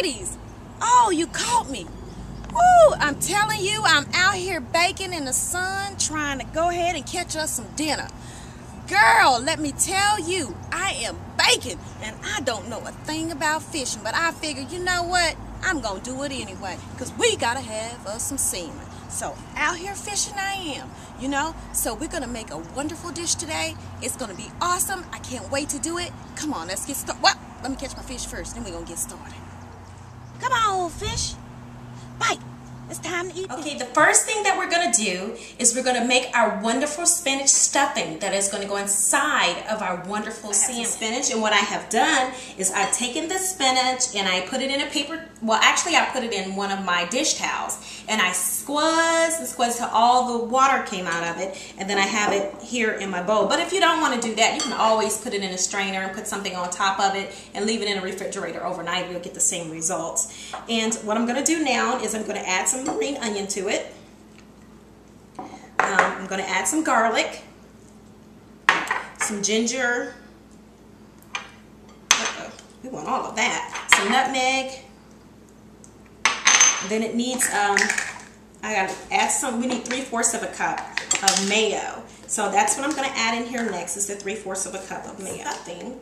Ladies, oh, you caught me. Woo, I'm telling you, I'm out here baking in the sun, trying to go ahead and catch us some dinner. Girl, let me tell you, I am baking, and I don't know a thing about fishing, but I figured, you know what? I'm going to do it anyway, because we got to have us some salmon. So, out here fishing I am, you know? So, we're going to make a wonderful dish today. It's going to be awesome. I can't wait to do it. Come on, let's get started. Well, let me catch my fish first, then we're going to get started. Come on, fish. Bite. It's time to eat. Okay, the first thing that we're going to do is we're going to make our wonderful spinach stuffing that is going to go inside of our wonderful salmon. Spinach, and what I have done is I've taken the spinach and I put it in a paper, well actually I put it in one of my dish towels, and I squeezed and squeezed till all the water came out of it, and then I have it here in my bowl. But if you don't want to do that, you can always put it in a strainer and put something on top of it and leave it in a refrigerator overnight. You'll get the same results. And what I'm going to do now is I'm going to add some green onion to it. I'm going to add some garlic, some ginger, we want all of that, some nutmeg, and then it needs, I got to add some, we need 3/4 of a cup of mayo. So that's what I'm going to add in here next, is the 3/4 of a cup of mayo. Stuffing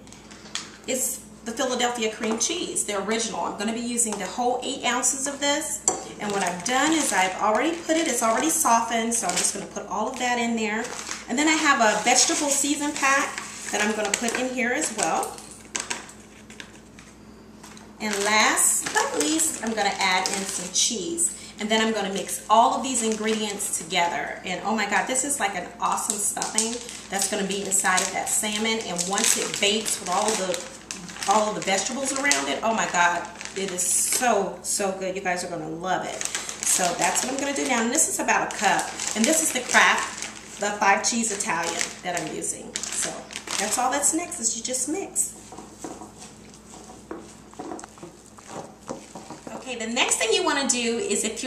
is the Philadelphia cream cheese, the original. I'm going to be using the whole 8 ounces of this. And what I've done is I've already put it, it's already softened, so I'm just going to put all of that in there. And then I have a vegetable season pack that I'm going to put in here as well. And last but not least, I'm going to add in some cheese. And then I'm going to mix all of these ingredients together. And oh my God, this is like an awesome stuffing that's going to be inside of that salmon. And once it bakes with all of the vegetables around it, oh my God, it is so good. You guys are going to love it. So that's what I'm going to do now. And this is about a cup. And this is the Kraft, the 5 cheese Italian that I'm using. So that's all that's next, is you just mix. Okay, the next thing you want to do is if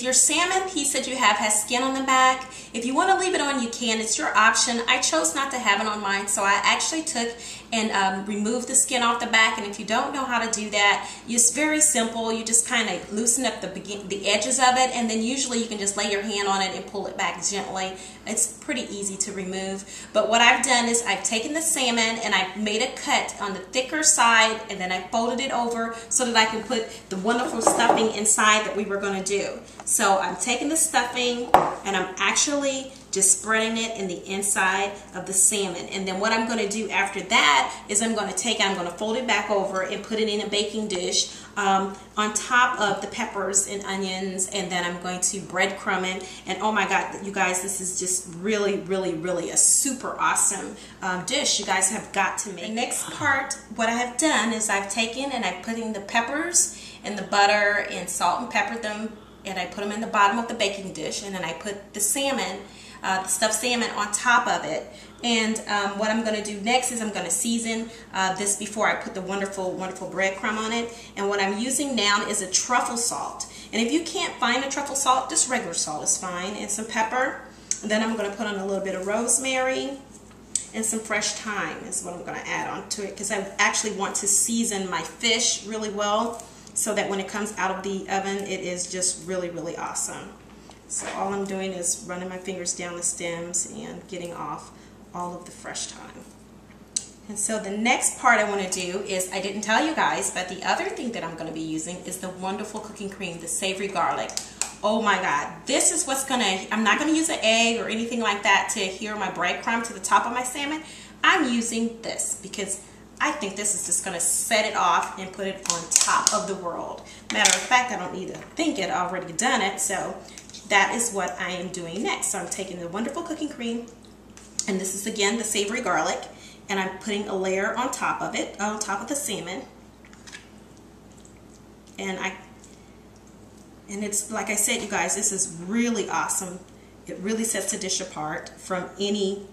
your salmon piece that you have has skin on the back, if you want to leave it on, you can. It's your option. I chose not to have it on mine, so I actually took and removed the skin off the back. And if you don't know how to do that, it's very simple. You just kind of loosen up the edges of it, and then usually you can just lay your hand on it and pull it back gently. It's pretty easy to remove. But what I've done is I've taken the salmon and I've made a cut on the thicker side, and then I folded it over so that I can put the wonderful stuffing inside that we were going to do. So I'm taking the stuffing and I'm actually just spreading it in the inside of the salmon. And then what I'm going to do after that is I'm going to fold it back over and put it in a baking dish on top of the peppers and onions, and then I'm going to breadcrumb it. And oh my God, you guys, this is just really a super awesome dish. You guys have got to make. The next part, what I have done is I've taken and I've put in the peppers and the butter and salt and peppered them, and I put them in the bottom of the baking dish, and then I put the salmon, the stuffed salmon, on top of it. And what I'm going to do next is I'm going to season this before I put the wonderful breadcrumb on it. And what I'm using now is a truffle salt. And if you can't find a truffle salt, just regular salt is fine, and some pepper. And then I'm going to put on a little bit of rosemary and some fresh thyme is what I'm going to add on to it, because I actually want to season my fish really well, so that when it comes out of the oven, it is just really awesome. So all I'm doing is running my fingers down the stems and getting off all of the fresh thyme. And so the next part I want to do is, I didn't tell you guys, but the other thing that I'm going to be using is the wonderful cooking cream, the savory garlic. Oh my God, this is what's going to, I'm not going to use an egg or anything like that to adhere my breadcrumb to the top of my salmon. I'm using this because I think this is just going to set it off and put it on top of the world. Matter of fact, I don't need to think it, I've already done it. So that is what I am doing next. So I'm taking the wonderful cooking cream, and this is again the savory garlic, and I'm putting a layer on top of it, on top of the salmon. And it's, like I said, you guys, this is really awesome. It really sets the dish apart from any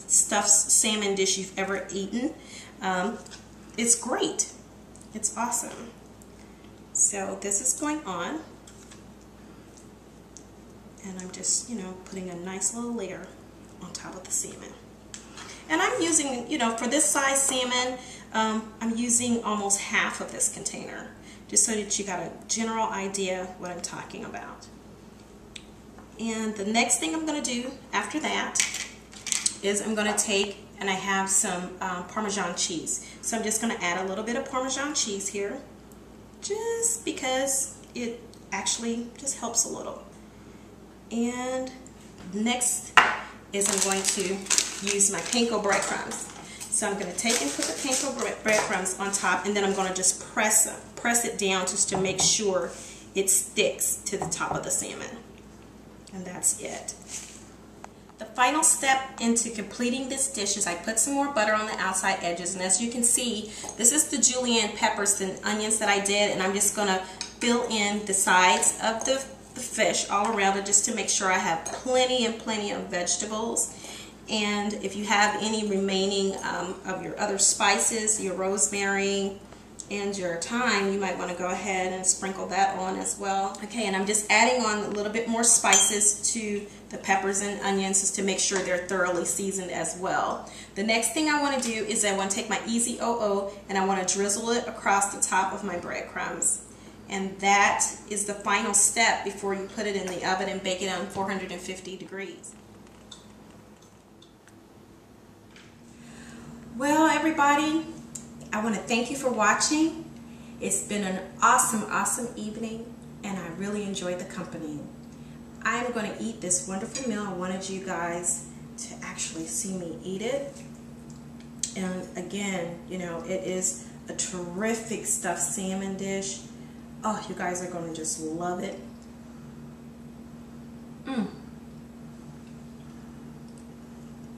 stuffed salmon dish you've ever eaten. It's great. It's awesome. So this is going on, and I'm just, putting a nice little layer on top of the salmon. And I'm using, for this size salmon, I'm using almost half of this container. just so that you got a general idea what I'm talking about. And the next thing I'm going to do after that is I'm going to take, and I have some Parmesan cheese. So I'm just going to add a little bit of Parmesan cheese here, just because it actually just helps a little. And next is I'm going to use my panko breadcrumbs. So I'm going to take and put the panko breadcrumbs on top, and then I'm going to just press it down just to make sure it sticks to the top of the salmon. And that's it. The final step into completing this dish is I put some more butter on the outside edges, and as you can see, this is the julienne peppers and onions that I did, and I'm just going to fill in the sides of the fish all around it just to make sure I have plenty and plenty of vegetables. And if you have any remaining of your other spices, your rosemary and your thyme, you might want to go ahead and sprinkle that on as well. Okay, and I'm just adding on a little bit more spices to the peppers and onions just to make sure they're thoroughly seasoned as well. The next thing I want to do is I want to take my Easy OO and I want to drizzle it across the top of my breadcrumbs. And that is the final step before you put it in the oven and bake it on 450 degrees. Well, everybody, I want to thank you for watching. It's been an awesome, awesome evening, and I really enjoyed the company. I'm going to eat this wonderful meal. I wanted you guys to actually see me eat it. And again, you know, it is a terrific stuffed salmon dish. Oh, you guys are going to just love it.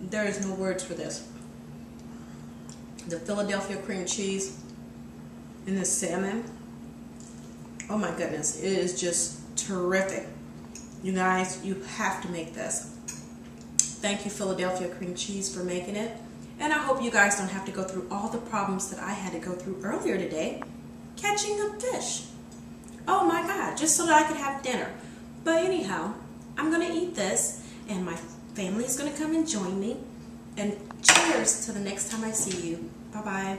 There is no words for this. The Philadelphia cream cheese and the salmon, oh my goodness, it is just terrific. You guys, you have to make this. Thank you, Philadelphia cream cheese, for making it. And I hope you guys don't have to go through all the problems that I had to go through earlier today catching a fish. Oh my God, just so that I could have dinner. But anyhow, I'm going to eat this, and my family is going to come and join me. And cheers till the next time I see you. Bye-bye.